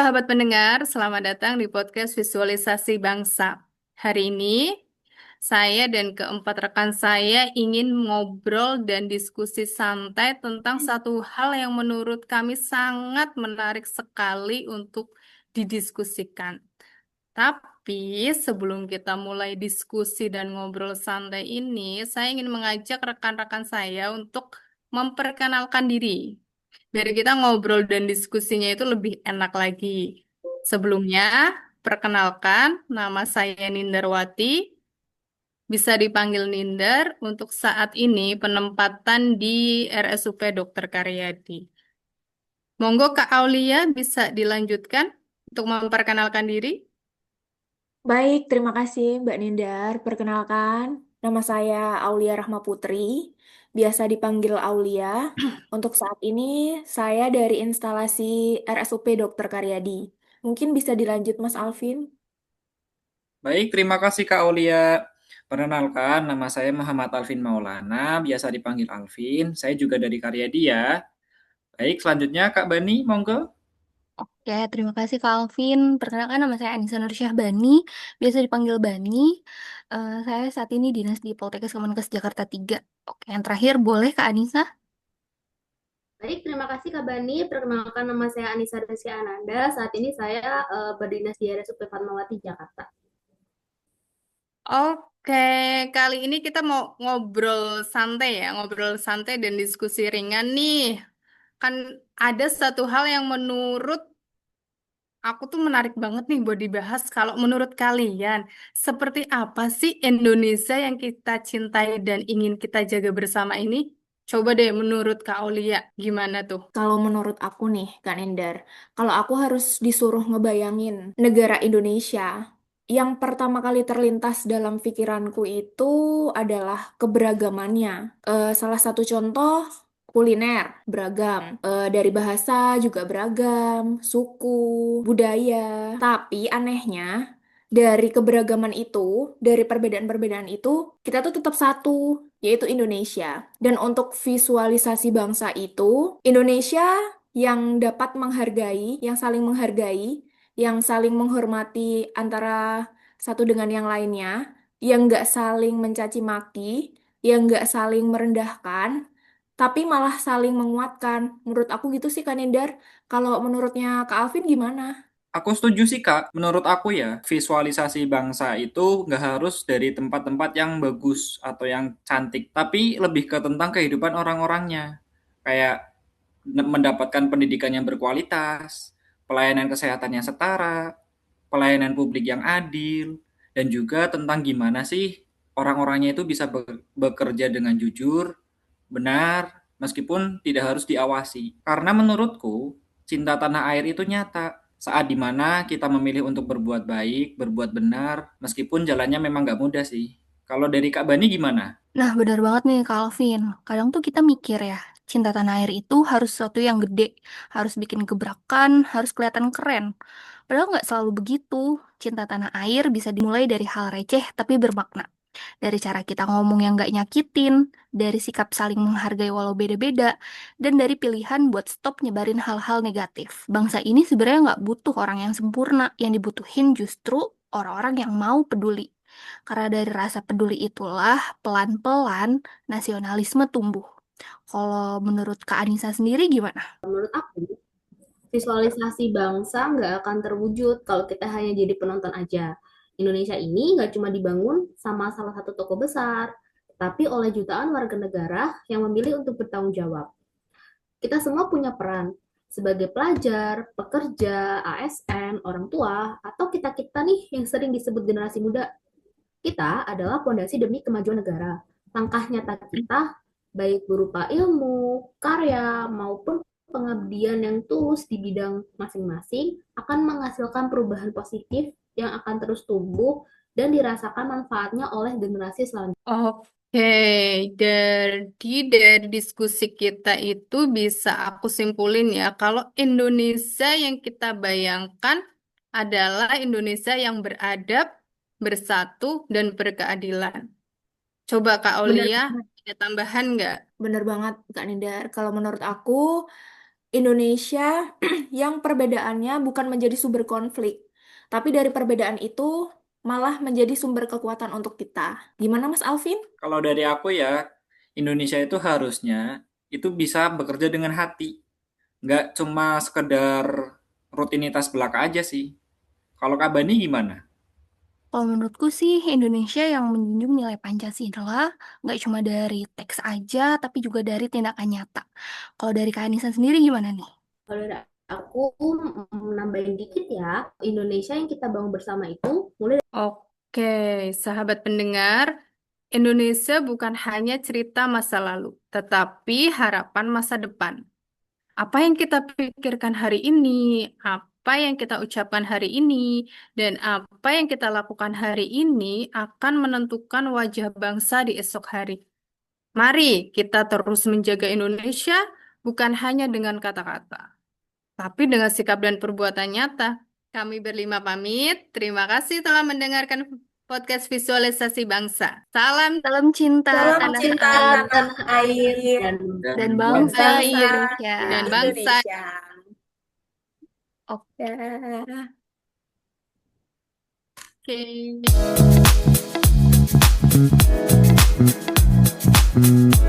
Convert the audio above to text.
sahabat pendengar, selamat datang di podcast Visualisasi Bangsa. Hari ini, saya dan keempat rekan saya ingin ngobrol dan diskusi santai tentang satu hal yang menurut kami sangat menarik sekali untuk didiskusikan. Tapi sebelum kita mulai diskusi dan ngobrol santai ini, saya ingin mengajak rekan-rekan saya untuk memperkenalkan diri. Biar kita ngobrol dan diskusinya itu lebih enak lagi. Sebelumnya, perkenalkan, nama saya Nindarwati, bisa dipanggil Nindar untuk saat ini penempatan di RSUP Dr. Karyadi. Monggo Kak Aulia bisa dilanjutkan untuk memperkenalkan diri. Baik, terima kasih Mbak Nindar. Perkenalkan, nama saya Aulia Rahma Putri, biasa dipanggil Aulia. Untuk saat ini, saya dari instalasi RSUP Dr. Karyadi. Mungkin bisa dilanjut Mas Alvin. Baik, terima kasih Kak Aulia. Perkenalkan, nama saya Muhammad Alvin Maulana, biasa dipanggil Alvin. Saya juga dari Karyadi ya. Baik, selanjutnya Kak Bani, monggo. Oke, terima kasih Kak Alvin. Perkenalkan nama saya Anissa Nursyahbani, biasa dipanggil Bani. Saya saat ini dinas di Poltekkes Kemenkes Jakarta 3. Oke, yang terakhir boleh Kak Anissa? Baik, terima kasih Kak Bani. Perkenalkan nama saya Anissa Rizky Ananda. Saat ini saya berdinas di RSUP Fatmawati, Jakarta. Oke, kali ini kita mau ngobrol santai ya, ngobrol santai dan diskusi ringan nih. Kan ada satu hal yang menurut aku tuh menarik banget nih buat dibahas. Kalau menurut kalian, seperti apa sih Indonesia yang kita cintai dan ingin kita jaga bersama ini? Coba deh menurut Kak Aulia, gimana tuh? Kalau menurut aku nih, Kak Nindar, kalau aku harus disuruh ngebayangin negara Indonesia, yang pertama kali terlintas dalam pikiranku itu adalah keberagamannya. Salah satu contoh, kuliner beragam. Dari bahasa juga beragam, suku, budaya. Tapi anehnya, dari keberagaman itu, dari perbedaan-perbedaan itu, kita tuh tetap satu, yaitu Indonesia. Dan untuk visualisasi bangsa itu, Indonesia yang dapat menghargai, yang saling menghormati antara satu dengan yang lainnya, yang nggak saling mencaci maki, yang nggak saling merendahkan, tapi malah saling menguatkan. Menurut aku gitu sih, Kanindar. Kalau menurutnya Kak Alvin gimana? Aku setuju sih Kak. Menurut aku ya, visualisasi bangsa itu nggak harus dari tempat-tempat yang bagus atau yang cantik, tapi lebih ke tentang kehidupan orang-orangnya. Kayak mendapatkan pendidikan yang berkualitas, pelayanan kesehatan yang setara, pelayanan publik yang adil, dan juga tentang gimana sih orang-orangnya itu bisa bekerja dengan jujur, benar, meskipun tidak harus diawasi. Karena menurutku, cinta tanah air itu nyata. Saat dimana kita memilih untuk berbuat baik, berbuat benar, meskipun jalannya memang nggak mudah sih. Kalau dari Kak Bani gimana? Nah, benar banget nih Kak Alvin. Kadang tuh kita mikir ya, cinta tanah air itu harus sesuatu yang gede, harus bikin gebrakan, harus kelihatan keren. Padahal nggak selalu begitu. Cinta tanah air bisa dimulai dari hal receh tapi bermakna. Dari cara kita ngomong yang gak nyakitin, dari sikap saling menghargai walau beda-beda, dan dari pilihan buat stop nyebarin hal-hal negatif. Bangsa ini sebenarnya nggak butuh orang yang sempurna, yang dibutuhin justru orang-orang yang mau peduli. Karena dari rasa peduli itulah pelan-pelan nasionalisme tumbuh. Kalau menurut Kak Anissa sendiri gimana? Menurut aku, visualisasi bangsa nggak akan terwujud kalau kita hanya jadi penonton aja. Indonesia ini nggak cuma dibangun sama salah satu tokoh besar, tapi oleh jutaan warga negara yang memilih untuk bertanggung jawab. Kita semua punya peran sebagai pelajar, pekerja, ASN, orang tua, atau kita-kita nih yang sering disebut generasi muda. Kita adalah fondasi demi kemajuan negara. Langkah nyata kita, baik berupa ilmu, karya, maupun pengabdian yang tulus di bidang masing-masing, akan menghasilkan perubahan positif yang akan terus tumbuh dan dirasakan manfaatnya oleh generasi selanjutnya. Oke, dari diskusi kita itu bisa aku simpulin ya, kalau Indonesia yang kita bayangkan adalah Indonesia yang beradab, bersatu, dan berkeadilan. Coba Kak Bener Aulia, banget. ada tambahan nggak? Bener banget, Kak Nindar. Kalau menurut aku, Indonesia yang perbedaannya bukan menjadi sumber konflik, tapi dari perbedaan itu malah menjadi sumber kekuatan untuk kita. Gimana Mas Alvin? Kalau dari aku ya, Indonesia itu harusnya itu bisa bekerja dengan hati. Nggak cuma sekedar rutinitas belaka aja sih. Kalau Kak Bani gimana? Kalau menurutku sih Indonesia yang menjunjung nilai Pancasila nggak cuma dari teks aja, tapi juga dari tindakan nyata. Kalau dari Kak Anissa sendiri gimana nih? Kalau dari aku nambahin dikit ya, Indonesia yang kita bangun bersama itu mulai Oke, sahabat pendengar, Indonesia bukan hanya cerita masa lalu, tetapi harapan masa depan. Apa yang kita pikirkan hari ini, apa yang kita ucapkan hari ini, dan apa yang kita lakukan hari ini akan menentukan wajah bangsa di esok hari. Mari kita terus menjaga Indonesia bukan hanya dengan kata-kata, tapi dengan sikap dan perbuatan nyata. Kami berlima pamit. Terima kasih telah mendengarkan podcast visualisasi bangsa. Salam Salam cinta Salam tanah cinta air tanah air dan bangsa bangsa Indonesia. dan bangsa. Indonesia. Oke. Oke.